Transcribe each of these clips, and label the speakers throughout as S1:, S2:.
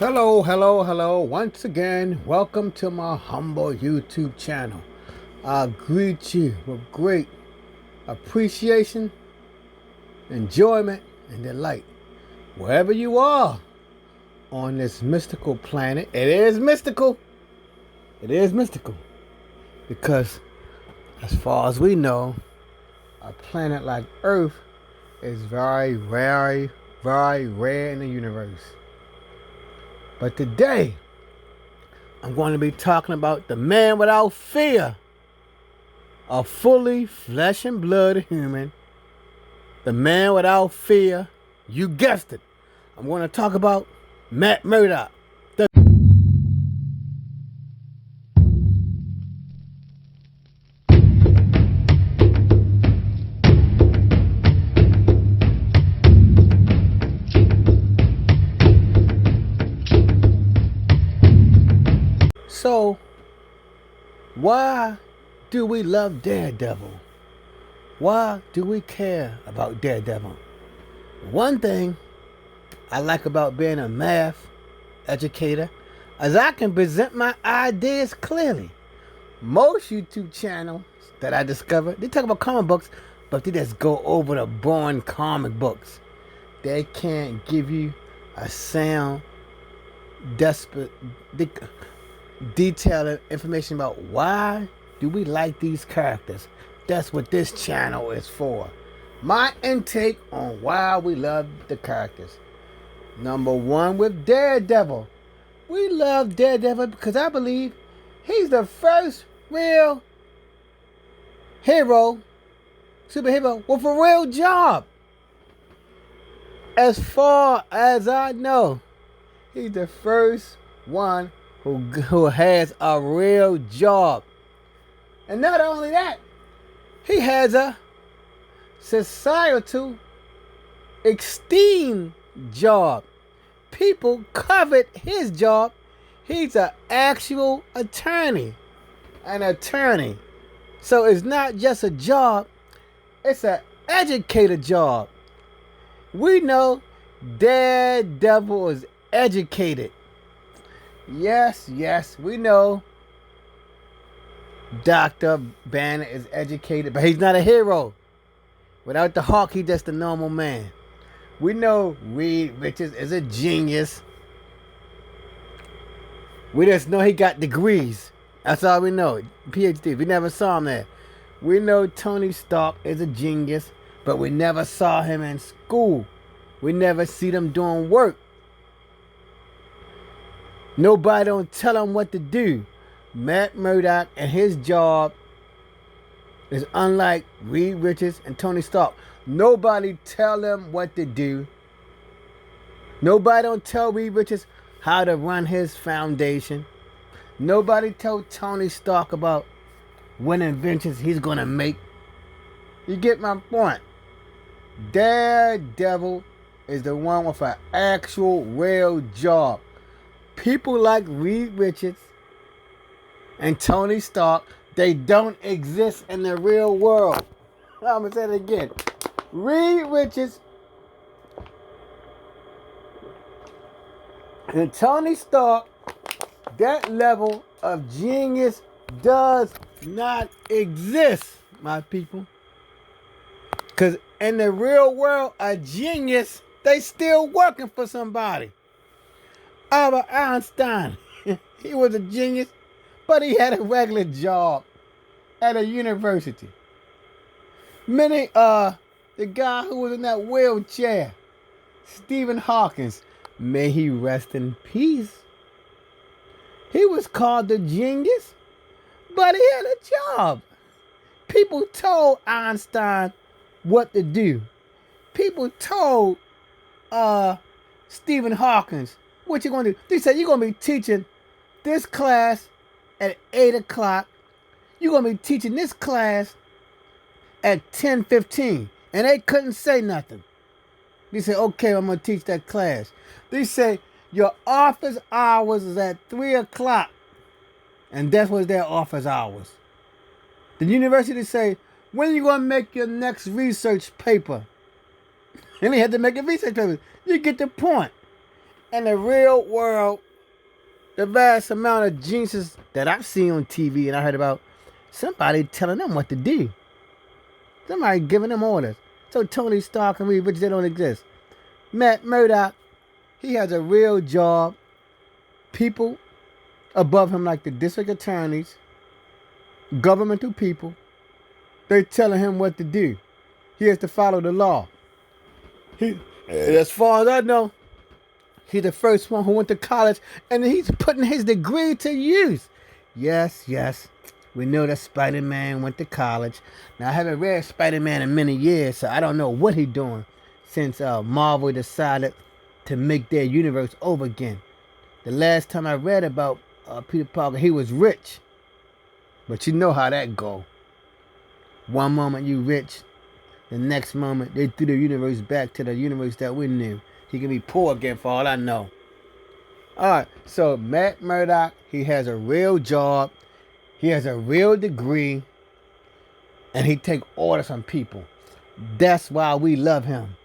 S1: Hello. Once again, welcome to my humble YouTube channel. I greet you with great appreciation, enjoyment, and delight. Wherever you are on this mystical planet, it is mystical. Because as far as we know, a planet like Earth is very rare in the universe. But today, I'm going to be talking about the man without fear, a fully flesh and blood human. The man without fear, you guessed it. I'm going to talk about Matt Murdock. So, why do we love Daredevil? Why do we care about Daredevil? One thing I like about being a math educator is I can present my ideas clearly. Most YouTube channels that I discovered, they talk about comic books, but they just go over the boring comic books. They can't give you a sound, detailed information about why do we like these characters. That's what this channel is for. My intake on why we love the characters. Number one, with Daredevil. We love Daredevil because I believe he's the first real superhero with a real job. As far as I know, he's the first one who has a real job. And not only that, he has a societal esteemed job. People covet his job. He's an actual attorney. An attorney. So it's not just a job, it's an educator job. We know Daredevil is educated. Yes, we know Dr. Banner is educated, but he's not a hero. Without the Hawk, he's just a normal man. We know Reed Richards is a genius. We just know he got degrees. That's all we know. PhD. We never saw him there. We know Tony Stark is a genius, but we never saw him in school. We never see them doing work. Nobody don't tell him what to do. Matt Murdock and his job is unlike Reed Richards and Tony Stark. Nobody tell him what to do. Nobody don't tell Reed Richards how to run his foundation. Nobody told Tony Stark about what inventions he's going to make. You get my point? Daredevil is the one with an actual real job. People like Reed Richards and Tony Stark, they don't exist in the real world. I'm going to say it again. Reed Richards and Tony Stark, that level of genius does not exist, my people. Because in the real world, a genius, they still working for somebody. Albert Einstein, he was a genius, but he had a regular job at a university. The guy who was in that wheelchair, Stephen Hawking, may he rest in peace. He was called the genius, but he had a job. People told Einstein what to do. People told Stephen Hawking, what you going to do? They said, you're going to be teaching this class at 8 o'clock. You're going to be teaching this class at 10:15. And they couldn't say nothing. They said, okay, I'm going to teach that class. They say, your office hours is at 3 o'clock. And that was their office hours. The university say, when are you going to make your next research paper? And they had to make a research paper. You get the point. In the real world, the vast amount of geniuses that I've seen on TV and I heard about, somebody telling them what to do. Somebody giving them orders. So Tony Stark and Reed Richards, they don't exist. Matt Murdock, he has a real job. People above him, like the district attorneys, governmental people, they're telling him what to do. He has to follow the law. As far as I know, he's the first one who went to college, and he's putting his degree to use. Yes, we know that Spider-Man went to college. Now, I haven't read Spider-Man in many years, so I don't know what he's doing since Marvel decided to make their universe over again. The last time I read about Peter Parker, he was rich. But you know how that go. One moment you rich, the next moment they threw the universe back to the universe that we knew. He can be poor again for all I know. Alright, so Matt Murdock, he has a real job. He has a real degree. And he take orders from people. That's why we love him.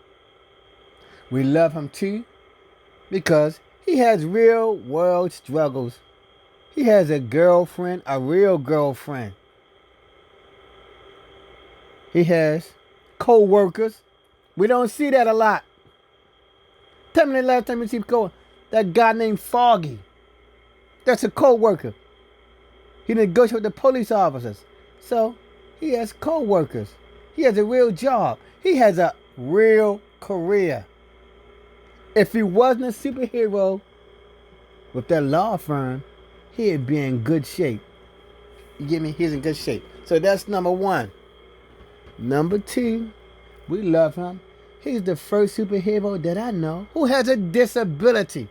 S1: We love him too because he has real world struggles. He has a girlfriend, a real girlfriend. He has co-workers. We don't see that a lot. Tell me the last time you see that guy named Foggy. That's a co-worker. He negotiates with the police officers. So he has co-workers. He has a real job. He has a real career. If he wasn't a superhero with that law firm, he'd be in good shape. You get me? He's in good shape. So that's number one. Number two, we love him. He's the first superhero that I know who has a disability.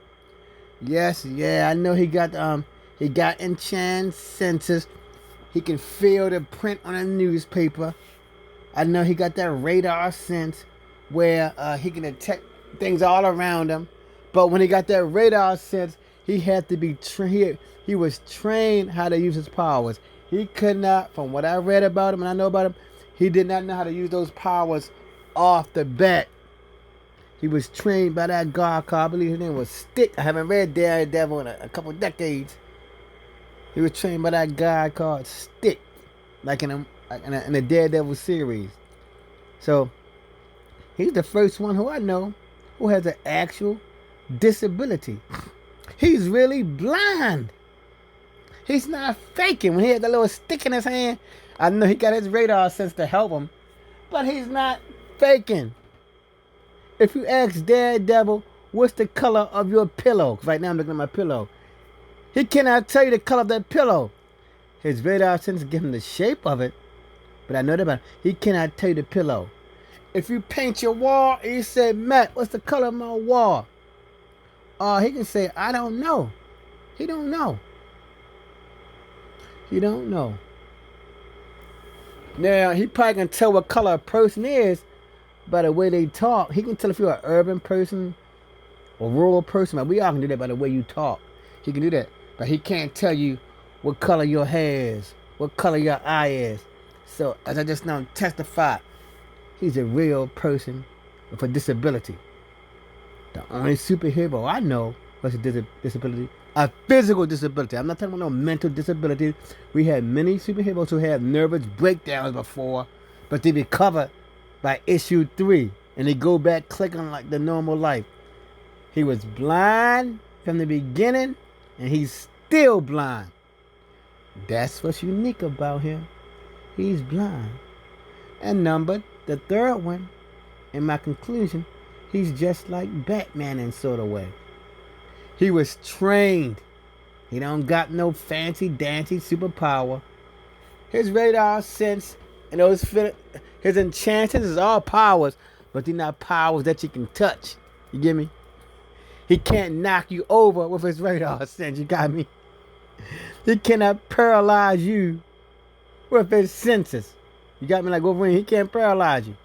S1: Yes, I know he got enchanted senses. He can feel the print on a newspaper. I know he got that radar sense where he can detect things all around him. But when he got that radar sense, he had to be trained. He was trained how to use his powers. He could not, from what I read about him and I know about him, he did not know how to use those powers off the bat. He was trained by that guy, I believe his name was Stick. I haven't read Daredevil in a couple decades. He was trained by that guy called Stick, like in a Daredevil series. So he's the first one who I know who has an actual disability. He's really blind. He's not faking. When he had that little stick in his hand, I know he got his radar sense to help him, but he's not faking. If you ask Daredevil, what's the color of your pillow? 'Cause right now I'm looking at my pillow. He cannot tell you the color of that pillow. His radar sense gives him the shape of it, but I know that about him. He cannot tell you the pillow. If you paint your wall and you say, Matt, what's the color of my wall? He can say, I don't know. He don't know. He don't know. Now, he probably can tell what color a person is by the way they talk. He can tell if you're an urban person or rural person. But we all can do that by the way you talk. He can do that. But he can't tell you what color your hair is, what color your eye is. So, as I just now testified, he's a real person with a disability. The only superhero I know with a disability, a physical disability. I'm not talking about no mental disability. We had many superheroes who had nervous breakdowns before, but they recovered by issue 3, and they go back clicking like the normal life. He was blind from the beginning, and he's still blind. That's what's unique about him. He's blind. And the third one, in my conclusion, he's just like Batman in sort of way. He was trained. He don't got no fancy dancy superpower. His radar sense and his enchantments is all powers, but they're not powers that you can touch. You get me? He can't knock you over with his radar sense. You got me? He cannot paralyze you with his senses. You got me like Wolverine? He can't paralyze you.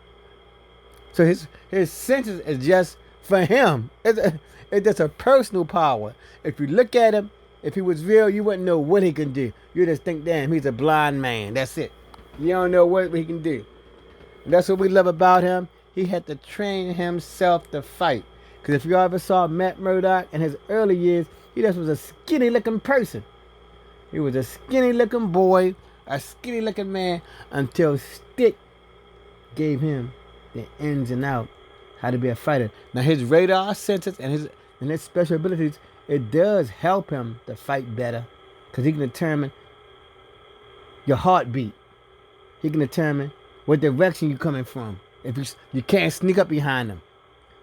S1: So his senses is just for him. It's just a personal power. If you look at him, if he was real, you wouldn't know what he can do. You just think, damn, he's a blind man. That's it. You don't know what he can do. And that's what we love about him. He had to train himself to fight. Because if you ever saw Matt Murdock in his early years, he just was a skinny looking person. He was a skinny looking boy, a skinny looking man, until Stick gave him the ins and outs, how to be a fighter. Now his radar senses and his special abilities, it does help him to fight better, because he can determine your heartbeat. He can determine what direction you're coming from. If you can't sneak up behind him.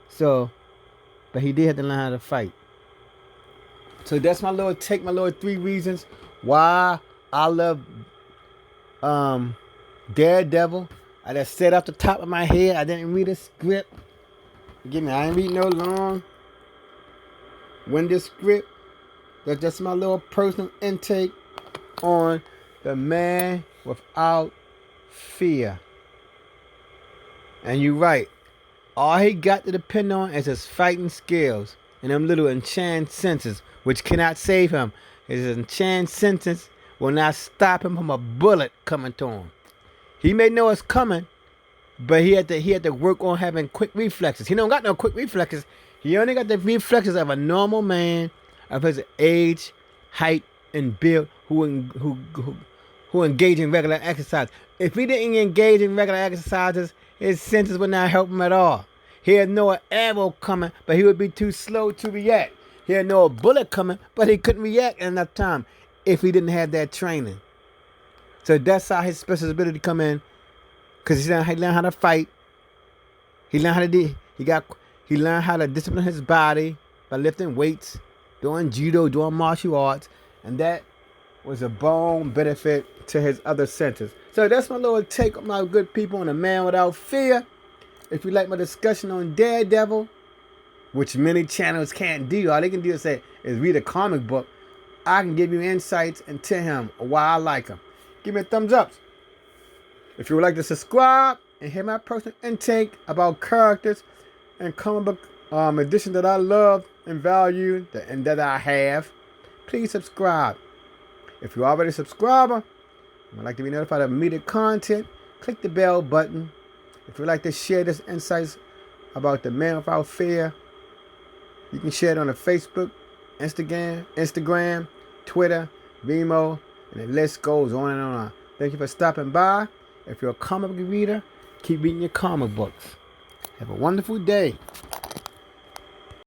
S1: So, but he did have to learn how to fight. So that's my little take, my little 3 reasons why I love Daredevil. I just said off the top of my head. I didn't read a script. Forgive me, I didn't read no long-winded script. That's just my little personal intake on the man without fear. And you're right. All he got to depend on is his fighting skills and them little enchant senses, which cannot save him. His enchant senses will not stop him from a bullet coming to him. He may know it's coming, but he had to work on having quick reflexes. He don't got no quick reflexes. He only got the reflexes of a normal man of his age, height, and build who engage in regular exercise. If he didn't engage in regular exercises, his senses would not help him at all. He'd know an arrow coming, but he would be too slow to react. He'd know a bullet coming, but he couldn't react in enough time if he didn't have that training. So that's how his special ability come in, because he learned how to fight. He learned how to discipline his body by lifting weights, doing judo, doing martial arts, and that was a bone benefit to his other senses. So that's my little take on my good people on A Man Without Fear. If you like my discussion on Daredevil, which many channels can't do, all they can do is read a comic book, I can give you insights into him, why I like him. Give me a thumbs up. If you would like to subscribe and hear my personal intake about characters and comic book edition that I love and value and that I have, please subscribe. If you're already a subscriber and would like to be notified of immediate content, click the bell button. If you'd like to share this insights about the Man Without Fear, you can share it on the Facebook, Instagram, Twitter, Vimeo, and the list goes on and on. Thank you for stopping by. If you're a comic book reader, keep reading your comic books. Have a wonderful day.